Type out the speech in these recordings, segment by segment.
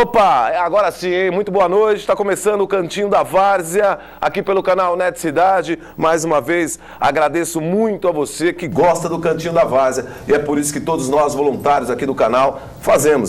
Opa, agora sim, hein? Muito boa noite. Está começando o Cantinho da Várzea, aqui pelo canal Net Cidade. Mais uma vez, agradeço muito a você que gosta do Cantinho da Várzea. E é por isso que todos nós, voluntários aqui do canal,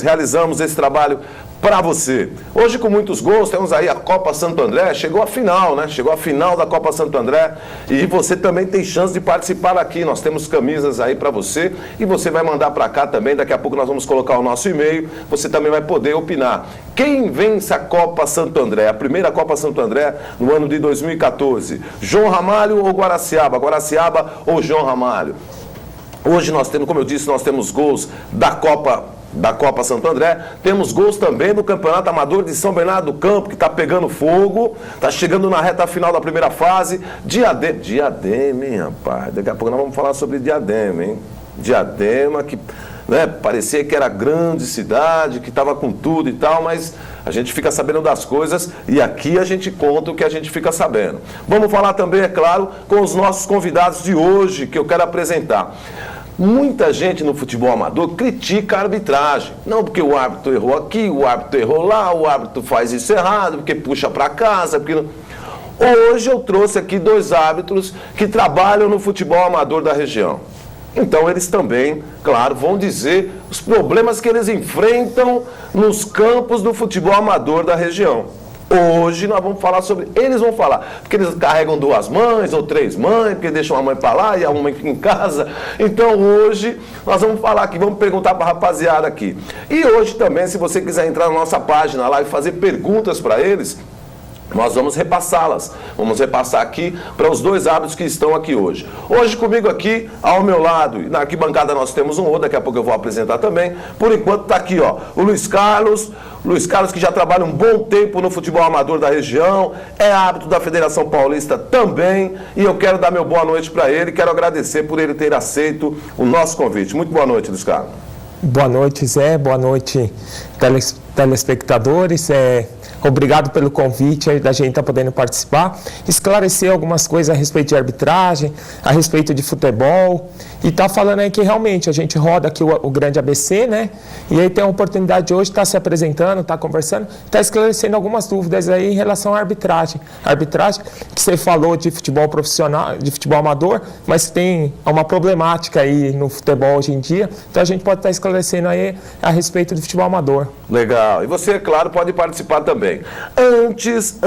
realizamos esse trabalho para você. Hoje, com muitos gols, temos aí a Copa Santo André. Chegou a final, né? Chegou a final da Copa Santo André. E você também tem chance de participar aqui. Nós temos camisas aí para você. E você vai mandar para cá também. Daqui a pouco nós vamos colocar o nosso e-mail. Você também vai poder opinar. Quem vence a Copa Santo André? A primeira Copa Santo André no ano de 2014. João Ramalho ou Guaraciaba? Guaraciaba ou João Ramalho? Hoje nós temos, como eu disse, nós temos gols da Copa Santo André, temos gols também do Campeonato Amador de São Bernardo do Campo, que está pegando fogo, está chegando na reta final da primeira fase. Diadema, hein, rapaz? Daqui a pouco nós vamos falar sobre Diadema, hein? Diadema, que parecia que era grande cidade, que estava com tudo e tal, mas a gente fica sabendo das coisas e aqui a gente conta o que a gente fica sabendo. Vamos falar também, é claro, com os nossos convidados de hoje, que eu quero apresentar. Muita gente no futebol amador critica a arbitragem. Não porque o árbitro errou aqui, o árbitro errou lá, o árbitro faz isso errado, porque puxa para casa, porque não... Hoje eu trouxe aqui dois árbitros que trabalham no futebol amador da região. Então eles também, claro, vão dizer os problemas que eles enfrentam nos campos do futebol amador da região. Hoje nós vamos falar sobre... Eles vão falar, porque eles carregam duas mães ou três mães, porque deixam a mãe para lá e a mãe fica em casa. Então hoje nós vamos falar aqui, vamos perguntar para a rapaziada aqui. E hoje também, se você quiser entrar na nossa página lá e fazer perguntas para eles, nós vamos repassá-las. Vamos repassar aqui para os dois árbitros que estão aqui hoje. Hoje comigo aqui, ao meu lado, na arquibancada nós temos um outro, daqui a pouco eu vou apresentar também. Por enquanto está aqui, ó, o Luiz Carlos que já trabalha um bom tempo no futebol amador da região, é árbitro da Federação Paulista também, e eu quero dar meu boa noite para ele, quero agradecer por ele ter aceito o nosso convite. Muito boa noite, Luiz Carlos. Boa noite, Zé, boa noite, telespectadores, obrigado pelo convite da gente estar podendo participar, esclarecer algumas coisas a respeito de arbitragem, a respeito de futebol, e estar falando aí que realmente a gente roda aqui o grande ABC, né? E aí tem a oportunidade de hoje estar se apresentando, estar conversando, estar esclarecendo algumas dúvidas aí em relação à arbitragem. A arbitragem que você falou de futebol profissional, de futebol amador, mas tem uma problemática aí no futebol hoje em dia, então a gente pode estar esclarecendo aí a respeito do futebol amador. Legal. E você, claro, pode participar também. Antes,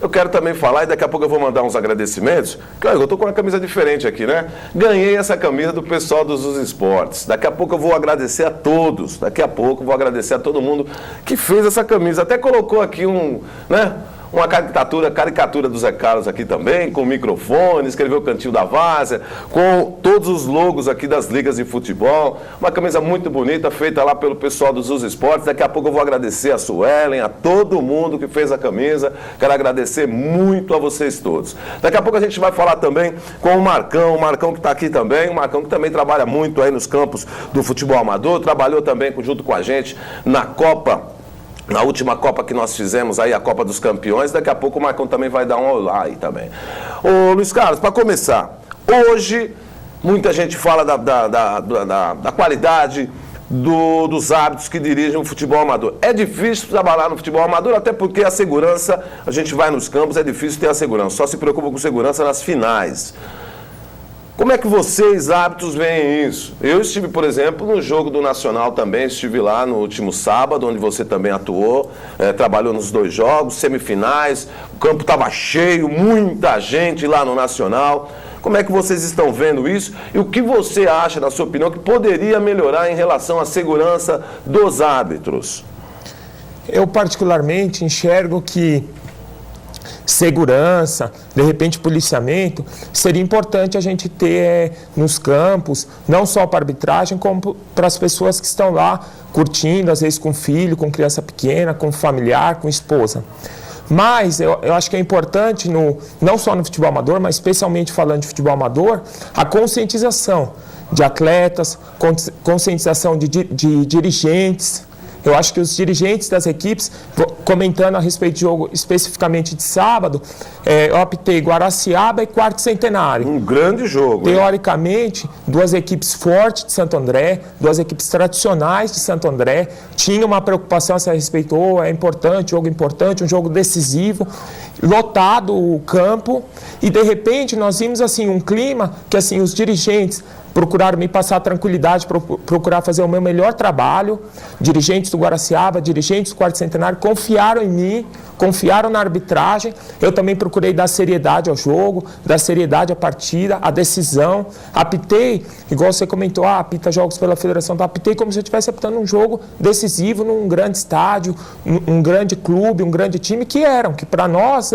eu quero também falar, e daqui a pouco eu vou mandar uns agradecimentos, que eu tô com uma camisa diferente aqui, né? Ganhei essa camisa do pessoal dos Esportes. Daqui a pouco eu vou agradecer a todos. Daqui a pouco eu vou agradecer a todo mundo que fez essa camisa. Até colocou aqui uma caricatura do Zé Carlos aqui também, com o microfone, escreveu o Cantinho da Várzea, com todos os logos aqui das ligas de futebol. Uma camisa muito bonita, feita lá pelo pessoal dos Esportes. Daqui a pouco eu vou agradecer a Suelen, a todo mundo que fez a camisa. Quero agradecer muito a vocês todos. Daqui a pouco a gente vai falar também com o Marcão que está aqui também, o Marcão que também trabalha muito aí nos campos do futebol amador, trabalhou também junto com a gente na última Copa que nós fizemos aí, a Copa dos Campeões. Daqui a pouco o Marcão também vai dar um olá aí também. Ô Luiz Carlos, para começar, hoje muita gente fala da qualidade dos árbitros que dirigem o futebol amador. É difícil trabalhar no futebol amador, até porque a segurança, a gente vai nos campos, é difícil ter a segurança, só se preocupa com segurança nas finais. Como é que vocês, árbitros, veem isso? Eu estive, por exemplo, no jogo do Nacional também, estive lá no último sábado, onde você também atuou, trabalhou nos dois jogos, semifinais, o campo estava cheio, muita gente lá no Nacional. Como é que vocês estão vendo isso? E o que você acha, na sua opinião, que poderia melhorar em relação à segurança dos árbitros? Eu, particularmente, enxergo que segurança, de repente policiamento, seria importante a gente ter nos campos, não só para arbitragem, como para as pessoas que estão lá curtindo, às vezes com filho, com criança pequena, com familiar, com esposa. Mas eu acho que é importante, não só no futebol amador, mas especialmente falando de futebol amador, a conscientização de atletas, conscientização de dirigentes, Eu acho que os dirigentes das equipes, comentando a respeito do jogo especificamente de sábado, eu optei Guaraciaba e Quarto Centenário. Um grande jogo. Teoricamente, duas equipes fortes de Santo André, duas equipes tradicionais de Santo André, tinha uma preocupação a respeito, é importante, um jogo decisivo, lotado o campo, e de repente nós vimos assim um clima que assim os dirigentes procuraram me passar tranquilidade, procurar fazer o meu melhor trabalho. Dirigentes do Guaraciaba, dirigentes do Quarto Centenário confiaram em mim, confiaram na arbitragem. Eu também procurei dar seriedade ao jogo, dar seriedade à partida, à decisão. Apitei, igual você comentou, apita jogos pela federação, apitei como se eu estivesse apitando um jogo decisivo num grande estádio, um grande clube, um grande time, que para nós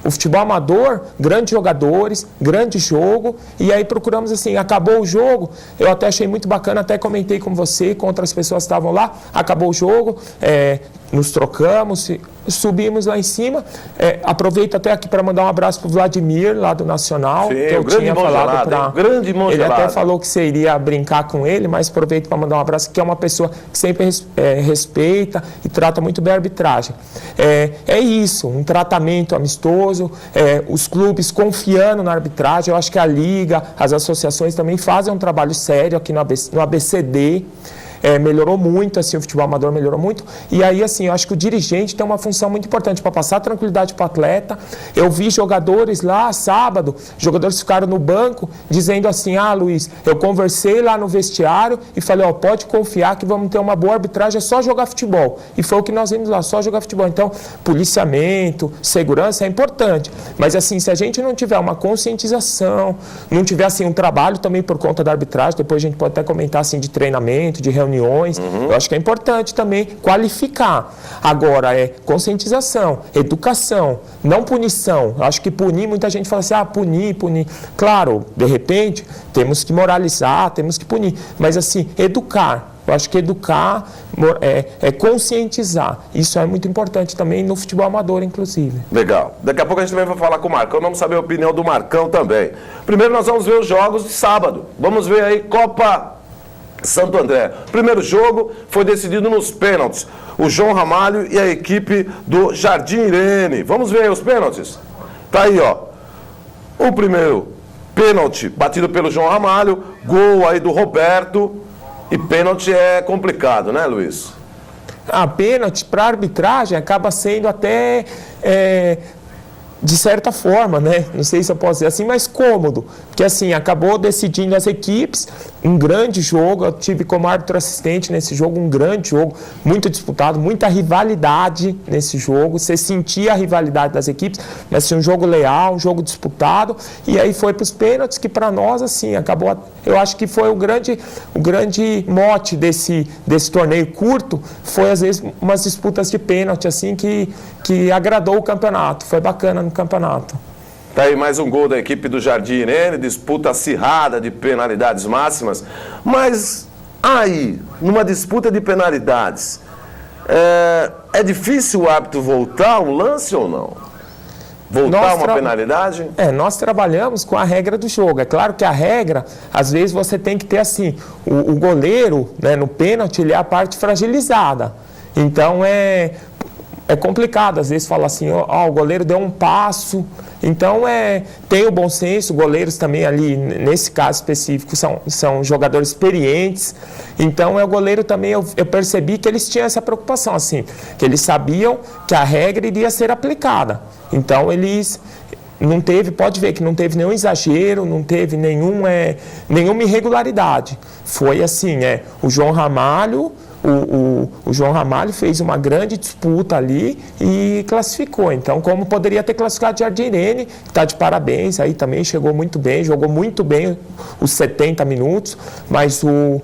o futebol amador, grandes jogadores, grande jogo, e aí procuramos assim, acabou o jogo, eu até achei muito bacana, até comentei com você, com outras pessoas que estavam lá, acabou o jogo, nos trocamos, subimos lá em cima, aproveito até aqui para mandar um abraço para o Vladimir, lá do Nacional, sim, que eu tinha falado para... Grande mão ele gelada. até falou que você iria brincar com ele, mas aproveito para mandar um abraço, que é uma pessoa que sempre respeita e trata muito bem a arbitragem. É isso, um tratamento amistoso, os clubes confiando na arbitragem, eu acho que a Liga, as associações também fazem um trabalho sério aqui no ABCD, melhorou muito, assim, o futebol amador melhorou muito, e aí, assim, eu acho que o dirigente tem uma função muito importante para passar tranquilidade para o atleta. Eu vi jogadores lá, sábado, jogadores ficaram no banco, dizendo assim, Luiz, eu conversei lá no vestiário e falei, pode confiar que vamos ter uma boa arbitragem, é só jogar futebol, e foi o que nós vimos lá, só jogar futebol. Então, policiamento, segurança é importante, mas assim, se a gente não tiver uma conscientização, não tiver, assim, um trabalho também por conta da arbitragem, depois a gente pode até comentar, assim, de treinamento, de reunião, eu acho que é importante também qualificar. Agora, conscientização, educação, não punição. Eu acho que punir, muita gente fala assim, punir. Claro, de repente, temos que moralizar, temos que punir. Mas assim, educar. Eu acho que educar é conscientizar. Isso é muito importante também no futebol amador, inclusive. Legal. Daqui a pouco a gente também vai falar com o Marcão. Vamos saber a opinião do Marcão também. Primeiro nós vamos ver os jogos de sábado. Vamos ver aí Copa Santo André. Primeiro jogo foi decidido nos pênaltis. O João Ramalho e a equipe do Jardim Irene. Vamos ver aí os pênaltis? Tá aí, ó. O primeiro pênalti batido pelo João Ramalho. Gol aí do Roberto. E pênalti é complicado, né, Luiz? Pênalti para arbitragem acaba sendo até... de certa forma, né? Não sei se eu posso dizer assim, mas cômodo. Porque assim, acabou decidindo as equipes, um grande jogo, eu tive como árbitro assistente nesse jogo, um grande jogo, muito disputado, muita rivalidade nesse jogo, você sentia a rivalidade das equipes, mas assim, um jogo leal, um jogo disputado, e aí foi para os pênaltis, que para nós, assim, acabou, eu acho que foi o grande mote desse torneio curto, foi às vezes umas disputas de pênalti, assim, que agradou o campeonato, foi bacana no campeonato. Tá aí mais um gol da equipe do Jardim Irene, disputa acirrada de penalidades máximas, mas aí, numa disputa de penalidades, é difícil o árbitro voltar um lance ou não? Voltar uma penalidade? Nós trabalhamos com a regra do jogo. É claro que a regra, às vezes você tem que ter assim, o goleiro, né, no pênalti, ele é a parte fragilizada. Então é complicado, às vezes, falar assim, o goleiro deu um passo. Então, tem o bom senso, goleiros também ali, nesse caso específico, são jogadores experientes. Então, o goleiro também, eu percebi que eles tinham essa preocupação, assim, que eles sabiam que a regra iria ser aplicada. Então, eles... Não teve, pode ver que não teve nenhum exagero, não teve nenhuma irregularidade. Foi assim, o João Ramalho... O João Ramalho fez uma grande disputa ali e classificou. Então, como poderia ter classificado o Jardim Irene, que está de parabéns, aí também chegou muito bem, jogou muito bem os 70 minutos, mas o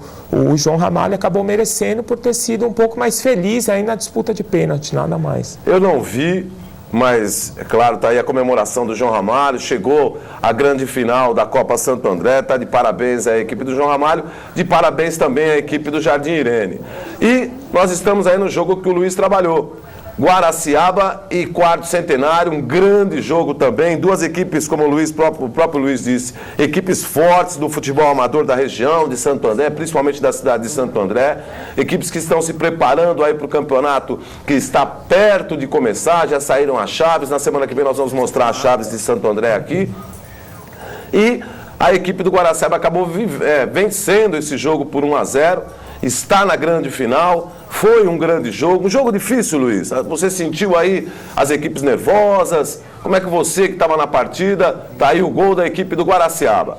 João Ramalho acabou merecendo por ter sido um pouco mais feliz aí na disputa de pênalti, nada mais. Eu não vi, mas, é claro, está aí a comemoração do João Ramalho, chegou a grande final da Copa Santo André, está de parabéns à equipe do João Ramalho, de parabéns também à equipe do Jardim Irene. E nós estamos aí no jogo que o Luiz trabalhou, Guaraciaba e Quarto Centenário, um grande jogo também. Duas equipes, como o próprio Luiz disse, equipes fortes do futebol amador da região de Santo André, principalmente da cidade de Santo André. Equipes que estão se preparando aí para o campeonato que está perto de começar, já saíram as chaves. Na semana que vem nós vamos mostrar as chaves de Santo André aqui. E a equipe do Guaraciaba acabou vencendo esse jogo por 1-0. Está na grande final, foi um grande jogo, um jogo difícil, Luiz. Você sentiu aí as equipes nervosas? Como é que você que estava na partida, tá aí o gol da equipe do Guaraciaba?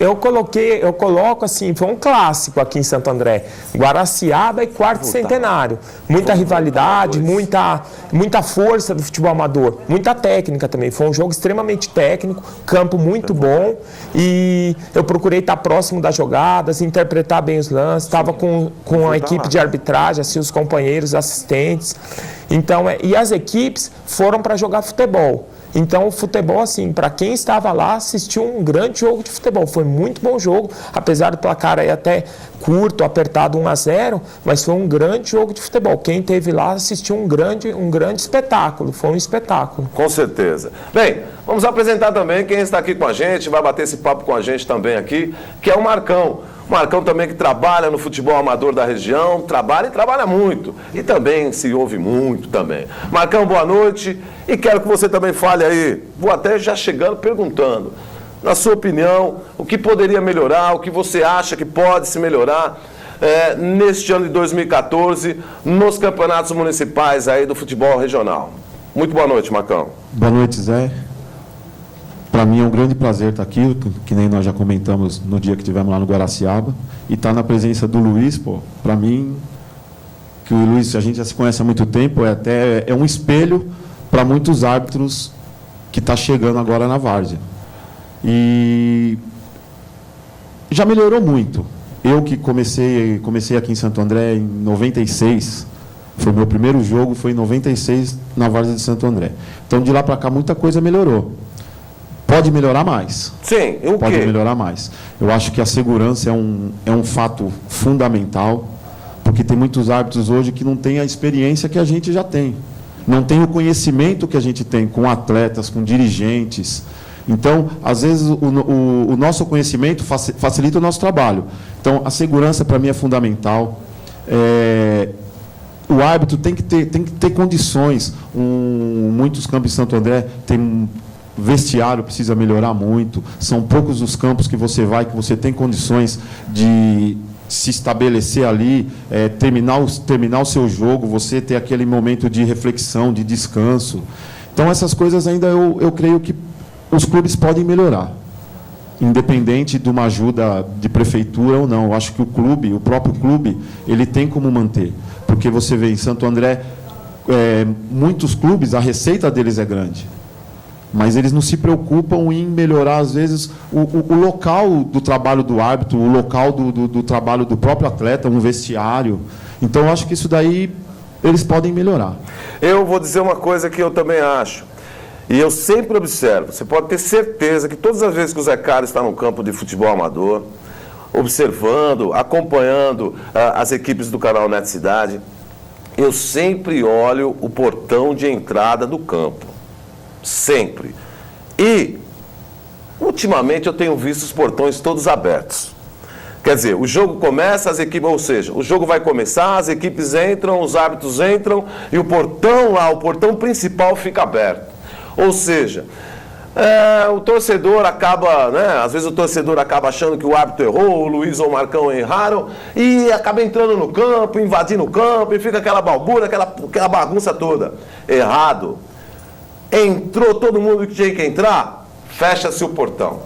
Eu coloco assim, foi um clássico aqui em Santo André, Guaraciaba e Quarto Centenário. Muita rivalidade, muita força do futebol amador, muita técnica também. Foi um jogo extremamente técnico, campo muito bom e eu procurei estar próximo das jogadas, interpretar bem os lances, estava com a equipe de arbitragem, assim, os companheiros, assistentes. Então, e as equipes foram para jogar futebol. Então, o futebol, assim, para quem estava lá, assistiu um grande jogo de futebol. Foi muito bom jogo, apesar do placar aí até curto, apertado 1-0, mas foi um grande jogo de futebol. Quem esteve lá assistiu um grande espetáculo. Foi um espetáculo. Com certeza. Bem, vamos apresentar também quem está aqui com a gente, vai bater esse papo com a gente também aqui, que é o Marcão. Marcão também que trabalha no futebol amador da região, trabalha muito. E também se ouve muito também. Marcão, boa noite. E quero que você também fale aí, vou até já chegando perguntando, na sua opinião, o que poderia melhorar, o que você acha que pode se melhorar neste ano de 2014, nos campeonatos municipais aí do futebol regional. Muito boa noite, Marcão. Boa noite, Zé. Para mim é um grande prazer estar aqui, que nem nós já comentamos no dia que estivemos lá no Guaraciaba, e estar na presença do Luiz, para mim, que o Luiz, a gente já se conhece há muito tempo, é um espelho para muitos árbitros que está chegando agora na várzea. E já melhorou muito. Eu que comecei aqui em Santo André em 96, foi meu primeiro jogo, foi em 96 na várzea de Santo André. Então, de lá para cá, muita coisa melhorou. Pode melhorar mais. Sim, o quê? Pode melhorar mais. Eu acho que a segurança é um fato fundamental, porque tem muitos árbitros hoje que não têm a experiência que a gente já tem. Não tem o conhecimento que a gente tem com atletas, com dirigentes. Então, às vezes, o nosso conhecimento facilita o nosso trabalho. Então, a segurança, para mim, é fundamental. O árbitro tem que ter condições. Muitos campos de Santo André têm vestiário, precisa melhorar muito. São poucos os campos que você tem condições de se estabelecer ali, terminar o seu jogo, você ter aquele momento de reflexão, de descanso. Então, essas coisas ainda eu creio que os clubes podem melhorar, independente de uma ajuda de prefeitura ou não. Eu acho que o próprio clube, ele tem como manter. Porque você vê em Santo André, muitos clubes, a receita deles é grande. Mas eles não se preocupam em melhorar, às vezes, o local do trabalho do árbitro, o local do trabalho do próprio atleta, um vestiário. Então, eu acho que isso daí eles podem melhorar. Eu vou dizer uma coisa que eu também acho, e eu sempre observo, você pode ter certeza que todas as vezes que o Zé Carlos está no campo de futebol amador, observando, acompanhando as equipes do canal Net Cidade, eu sempre olho o portão de entrada do campo. Sempre. E, ultimamente, eu tenho visto os portões todos abertos. Quer dizer, o jogo começa, as equipes, ou seja, o jogo vai começar, as equipes entram, os árbitros entram e o portão lá, o portão principal fica aberto. Ou seja, o torcedor acaba, às vezes o torcedor acaba achando que o árbitro errou, o Luiz ou o Marcão erraram e acaba entrando no campo, invadindo o campo e fica aquela balbúrdia, aquela bagunça toda. Errado. Entrou todo mundo que tinha que entrar, fecha-se o portão.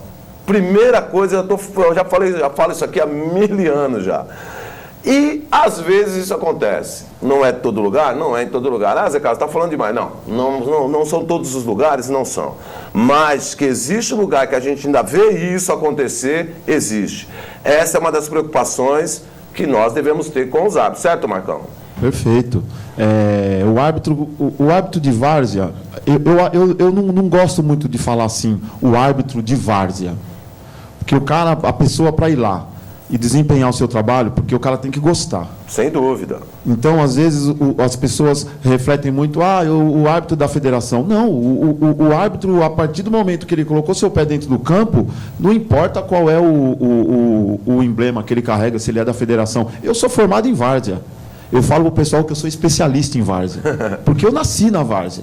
Primeira coisa, eu já falo isso aqui há 1000 anos já. E às vezes isso acontece. Não é em todo lugar? Não é em todo lugar. Zé Carlos, está falando demais. Não são todos os lugares, não são. Mas que existe lugar que a gente ainda vê isso acontecer, existe. Essa é uma das preocupações que nós devemos ter com os árbitros, certo, Marcão? Perfeito. O árbitro de várzea, eu não gosto muito de falar assim, o árbitro de várzea. Porque a pessoa para ir lá, e desempenhar o seu trabalho, porque o cara tem que gostar. Sem dúvida. Então, às vezes, as pessoas refletem muito, o árbitro da federação. Não, o árbitro, a partir do momento que ele colocou seu pé dentro do campo, não importa qual é o emblema que ele carrega, se ele é da federação. Eu sou formado em várzea. Eu falo para o pessoal que eu sou especialista em várzea, porque eu nasci na várzea.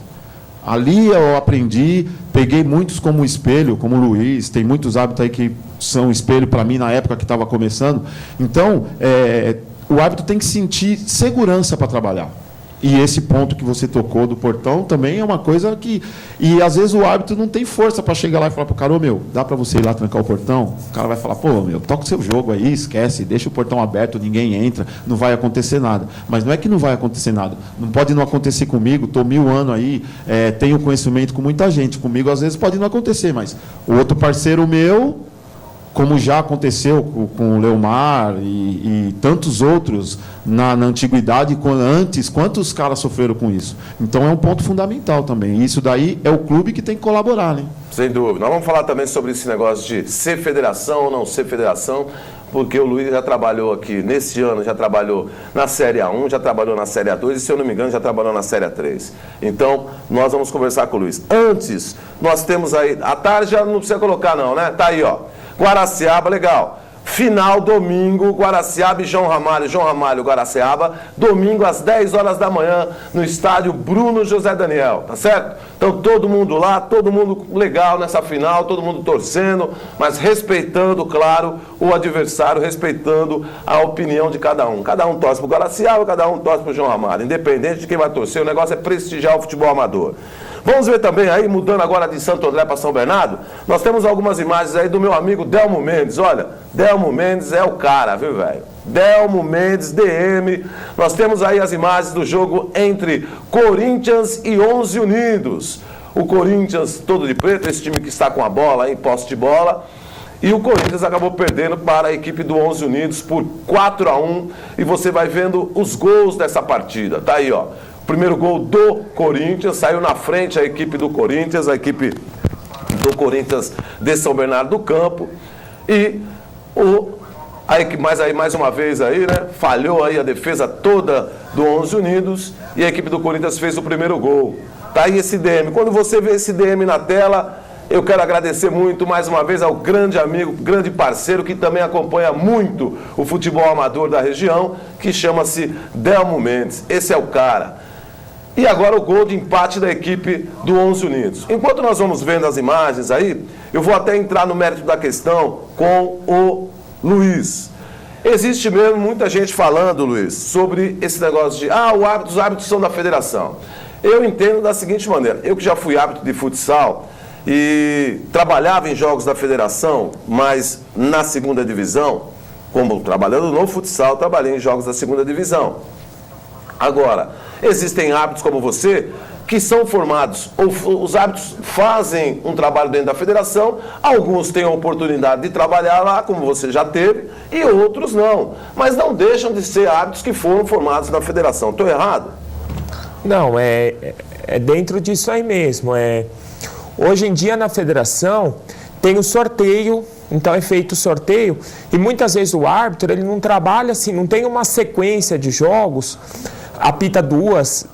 Ali eu aprendi, peguei muitos como espelho, como o Luiz, tem muitos árbitros aí que são espelho para mim na época que estava começando. Então, o árbitro tem que sentir segurança para trabalhar. E esse ponto que você tocou do portão também é uma coisa que... E às vezes o árbitro não tem força para chegar lá e falar para o cara, dá para você ir lá trancar o portão? O cara vai falar, toca o seu jogo aí, esquece, deixa o portão aberto, ninguém entra, não vai acontecer nada. Mas não é que não vai acontecer nada. Não pode não acontecer comigo, estou 1000 anos aí, tenho conhecimento com muita gente. Comigo às vezes pode não acontecer, mas o outro parceiro meu... como já aconteceu com o Leomar e tantos outros na antiguidade, antes, quantos caras sofreram com isso? Então é um ponto fundamental também. Isso daí é o clube que tem que colaborar, né? Sem dúvida. Nós vamos falar também sobre esse negócio de ser federação ou não ser federação, porque o Luiz já trabalhou aqui, nesse ano, já trabalhou na Série A1, já trabalhou na Série A2 e, se eu não me engano, já trabalhou na Série A3. Então, nós vamos conversar com o Luiz. Antes, nós temos aí, à tarde já não precisa colocar não, né? Tá aí, ó. Guaraciaba, legal. Final, domingo, Guaraciaba e João Ramalho, Guaraciaba, domingo às 10 horas da manhã, no estádio Bruno José Daniel, tá certo? Então todo mundo lá, todo mundo legal nessa final, todo mundo torcendo, mas respeitando, claro, o adversário, respeitando a opinião de cada um. Cada um torce pro Guaraciaba, cada um torce pro João Ramalho, independente de quem vai torcer, o negócio é prestigiar o futebol amador. Vamos ver também aí, mudando agora de Santo André para São Bernardo, nós temos algumas imagens aí do meu amigo Delmo Mendes. Olha, Delmo Mendes é o cara, viu, velho? Delmo Mendes, DM. Nós temos aí as imagens do jogo entre Corinthians e 11 Unidos. O Corinthians todo de preto, esse time que está com a bola, em posse de bola. E o Corinthians acabou perdendo para a equipe do 11 Unidos por 4-1. E você vai vendo os gols dessa partida. Tá aí, ó. Primeiro gol do Corinthians, saiu na frente a equipe do Corinthians de São Bernardo do Campo. E a equipe, mais uma vez aí, né? Falhou aí a defesa toda do 11 Unidos e a equipe do Corinthians fez o primeiro gol. Tá aí esse DM. Quando você vê esse DM na tela, eu quero agradecer muito mais uma vez ao grande amigo, grande parceiro que também acompanha muito o futebol amador da região, que chama-se Delmo Mendes. Esse é o cara. E agora o gol de empate da equipe do 11 Unidos. Enquanto nós vamos vendo as imagens aí, eu vou até entrar no mérito da questão com o Luiz. Existe mesmo muita gente falando, Luiz, sobre esse negócio de os árbitros são da federação. Eu entendo da seguinte maneira, eu que já fui árbitro de futsal e trabalhava em jogos da federação, mas na segunda divisão, como trabalhando no futsal, trabalhei em jogos da segunda divisão. Agora, existem árbitros como você que são formados, ou os árbitros fazem um trabalho dentro da federação, alguns têm a oportunidade de trabalhar lá, como você já teve, e outros não. Mas não deixam de ser árbitros que foram formados na federação. Estou errado? Não, é dentro disso aí mesmo. Hoje em dia na federação tem o sorteio, então é feito o sorteio, e muitas vezes o árbitro ele não trabalha assim, não tem uma sequência de jogos, apita duas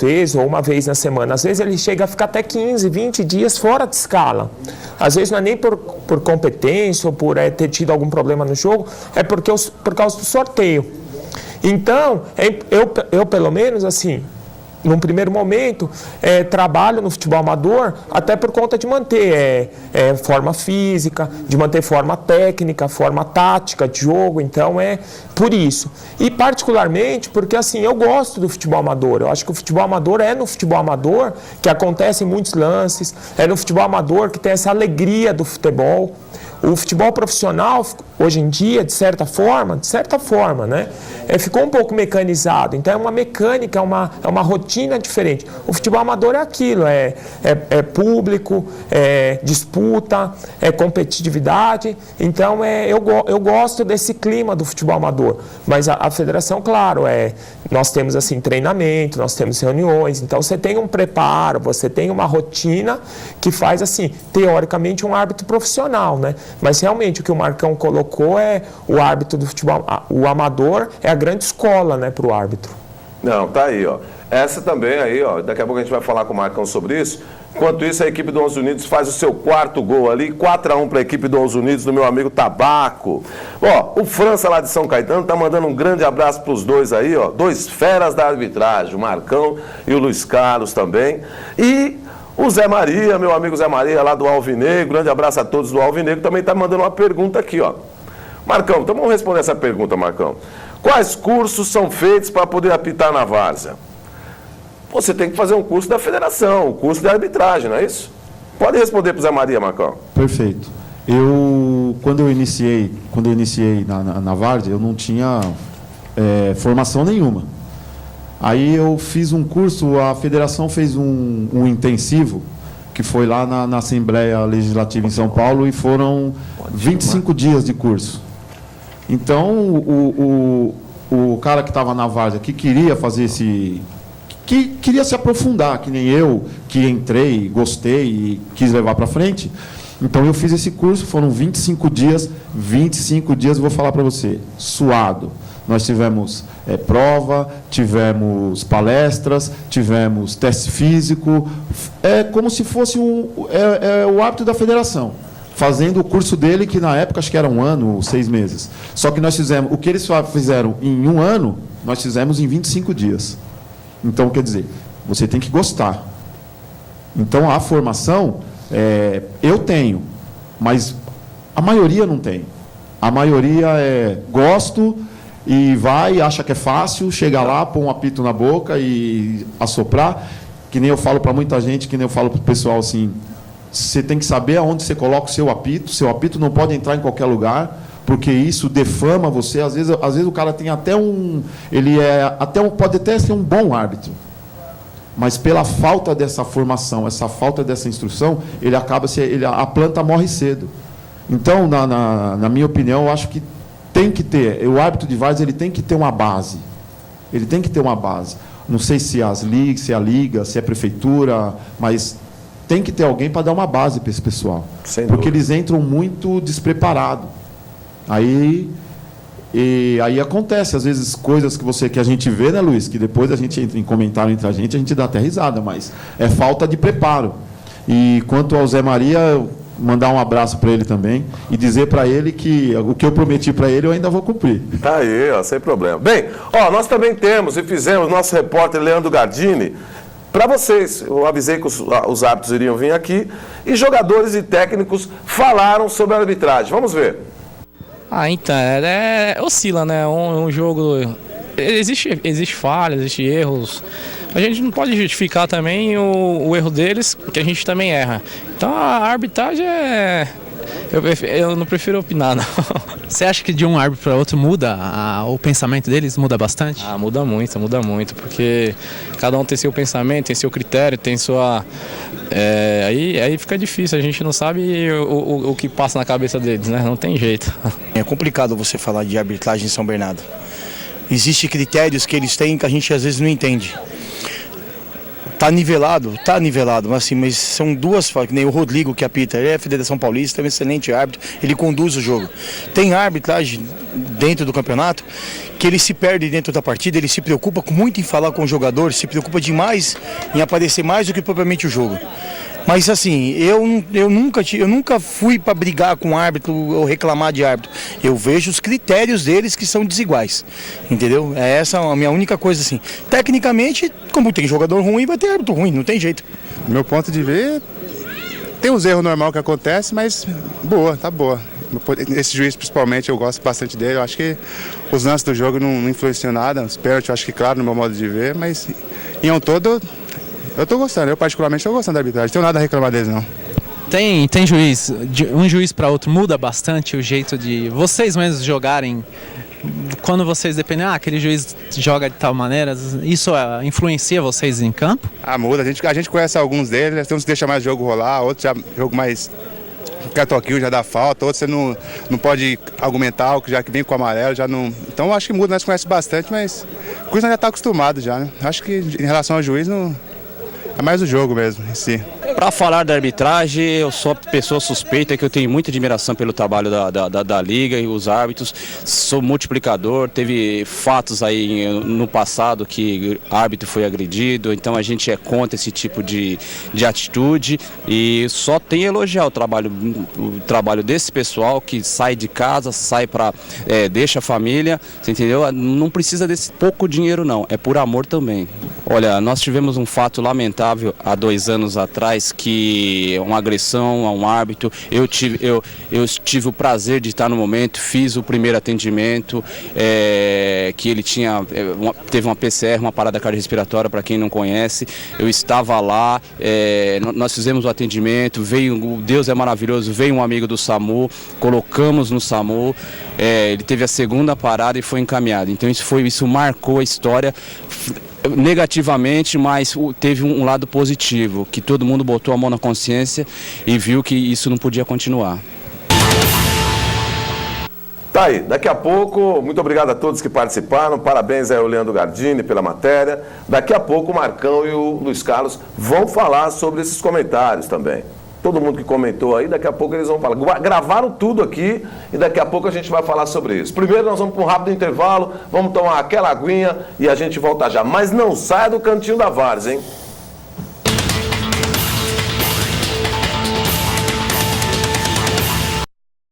vezes ou uma vez na semana. Às vezes ele chega a ficar até 15, 20 dias fora de escala. Às vezes não é nem por competência ou por ter tido algum problema no jogo, é por causa do sorteio. Então, eu pelo menos assim, num primeiro momento, trabalho no futebol amador até por conta de manter forma física, de manter forma técnica, forma tática de jogo, então é por isso. E particularmente porque assim, eu gosto do futebol amador, eu acho que o futebol amador no futebol amador que acontecem muitos lances, é no futebol amador que tem essa alegria do futebol. O futebol profissional, hoje em dia, de certa forma, né, ficou um pouco mecanizado. Então, é uma mecânica, é uma rotina diferente. O futebol amador é aquilo, é público, é disputa, é competitividade. Então, eu gosto desse clima do futebol amador. Mas a federação, claro, nós temos assim, treinamento, nós temos reuniões. Então, você tem um preparo, você tem uma rotina que faz, assim, teoricamente, um árbitro profissional, né? Mas realmente o que o Marcão colocou é o árbitro do futebol, o amador é a grande escola, né, para o árbitro. Não, tá aí, ó. Essa também aí, ó. Daqui a pouco a gente vai falar com o Marcão sobre isso. Enquanto isso, a equipe do 11 Unidos faz o seu 4º gol ali, 4-1 para a equipe do 11 Unidos, do meu amigo Tabaco. Ó, o França lá de São Caetano tá mandando um grande abraço para os dois aí, ó. 2 feras da arbitragem, o Marcão e o Luiz Carlos também. E o Zé Maria, meu amigo Zé Maria lá do Alvinegro, grande abraço a todos do Alvinegro, também tá mandando uma pergunta aqui, ó. Marcão, então vamos responder essa pergunta, Marcão. Quais cursos são feitos para poder apitar na várzea? Você tem que fazer um curso da federação, um curso de arbitragem, não é isso? Pode responder para o Zé Maria, Marcão. Perfeito. Quando eu iniciei na várzea, eu não tinha formação nenhuma. Aí eu fiz um curso, a federação fez um intensivo, que foi lá na Assembleia Legislativa em São Paulo, e foram 25 dias de curso. Então, o cara que estava na várzea, que queria fazer que queria se aprofundar, que nem eu, que entrei, gostei e quis levar para frente. Então, eu fiz esse curso, foram 25 dias, vou falar para você, suado. Nós tivemos prova, tivemos palestras, tivemos teste físico, como se fosse o árbitro da federação, fazendo o curso dele, que na época acho que era 1 ano, 6 meses. Só que nós fizemos, o que eles fizeram em 1 ano, nós fizemos em 25 dias. Então, quer dizer, você tem que gostar. Então, a formação, eu tenho, mas a maioria não tem. A maioria gosto e vai, acha que é fácil, chega lá, põe um apito na boca e assoprar. Que nem eu falo para muita gente, que nem eu falo para o pessoal assim, você tem que saber aonde você coloca o seu apito não pode entrar em qualquer lugar, porque isso defama você. Às vezes o cara tem até pode até ser um bom árbitro, mas pela falta dessa formação, essa falta dessa instrução, a planta morre cedo. Então, na minha opinião, eu acho que tem que ter, o árbitro de várzea, ele tem que ter uma base. Ele tem que ter uma base. Não sei se se é a liga, se é a prefeitura, mas tem que ter alguém para dar uma base para esse pessoal. Porque eles entram muito despreparados. Aí acontece, às vezes, coisas que a gente vê, né, Luiz? Que depois a gente entra em comentário entre a gente dá até risada, mas é falta de preparo. E quanto ao Zé Maria, mandar um abraço para ele também e dizer para ele que o que eu prometi para ele eu ainda vou cumprir. Tá aí, ó, sem problema. Bem, ó, nós também temos e fizemos, nosso repórter Leandro Gardini, para vocês. Eu avisei que os árbitros iriam vir aqui e jogadores e técnicos falaram sobre a arbitragem. Vamos ver. Então, oscila, né? Um jogo... Existe falha, existe erros. A gente não pode justificar também o erro deles, que a gente também erra. Então a arbitragem eu não prefiro opinar, não. Você acha que de um árbitro para outro muda? O pensamento deles muda bastante? Muda muito, porque cada um tem seu pensamento, tem seu critério, tem sua... Aí fica difícil, a gente não sabe o que passa na cabeça deles, né? Não tem jeito. É complicado você falar de arbitragem em São Bernardo. Existem critérios que eles têm que a gente às vezes não entende. Tá nivelado, mas são duas, que nem o Rodrigo que apita, ele é Federação Paulista, é um excelente árbitro, ele conduz o jogo. Tem arbitragem dentro do campeonato que ele se perde dentro da partida, ele se preocupa muito em falar com o jogador, se preocupa demais em aparecer mais do que propriamente o jogo. Mas assim, eu nunca fui para brigar com o árbitro ou reclamar de árbitro. Eu vejo os critérios deles que são desiguais, entendeu? Essa é a minha única coisa assim. Tecnicamente, como tem jogador ruim, vai ter árbitro ruim, não tem jeito. Meu ponto de ver, tem uns erros normais que acontecem, mas tá boa. Esse juiz principalmente, eu gosto bastante dele. Eu acho que os lances do jogo não influenciam nada. Os pênaltis, eu acho que claro no meu modo de ver, mas em um todo... Eu estou gostando, eu particularmente estou gostando da arbitragem, não tenho nada a reclamar deles não. Tem juiz, de um juiz para outro muda bastante o jeito de vocês mesmos jogarem, quando vocês dependem, aquele juiz joga de tal maneira, isso influencia vocês em campo? Muda, a gente conhece alguns deles, tem uns que deixam mais o jogo rolar, outros já jogo mais catoquinho, já dá falta, outros você não pode argumentar, já que vem com o amarelo, já não... Então eu acho que muda, nós conhecemos bastante, mas o juiz já está acostumado já, né? Acho que em relação ao juiz não... É mais o jogo mesmo, em si. Para falar da arbitragem, eu sou pessoa suspeita que eu tenho muita admiração pelo trabalho da Liga e os árbitros. Sou multiplicador, teve fatos aí no passado que árbitro foi agredido, então a gente é contra esse tipo de atitude e só tem a elogiar o trabalho desse pessoal que sai de casa, sai para deixa a família, você entendeu? Não precisa desse pouco dinheiro não, é por amor também. Olha, nós tivemos um fato lamentável há 2 anos atrás, que uma agressão a um árbitro. Eu tive o prazer de estar no momento, fiz o primeiro atendimento, que ele teve uma PCR, uma parada cardiorrespiratória, para quem não conhece. Eu estava lá, nós fizemos o atendimento, Deus é maravilhoso, veio um amigo do SAMU, colocamos no SAMU, ele teve a segunda parada e foi encaminhado. Então isso marcou a história negativamente, mas teve um lado positivo, que todo mundo botou a mão na consciência e viu que isso não podia continuar. Tá aí, daqui a pouco, muito obrigado a todos que participaram, parabéns aí ao Leandro Gardini pela matéria. Daqui a pouco o Marcão e o Luiz Carlos vão falar sobre esses comentários também. Todo mundo que comentou aí, daqui a pouco eles vão falar. Gravaram tudo aqui e daqui a pouco a gente vai falar sobre isso. Primeiro nós vamos para um rápido intervalo, vamos tomar aquela aguinha e a gente volta já. Mas não saia do cantinho da Várzea, hein?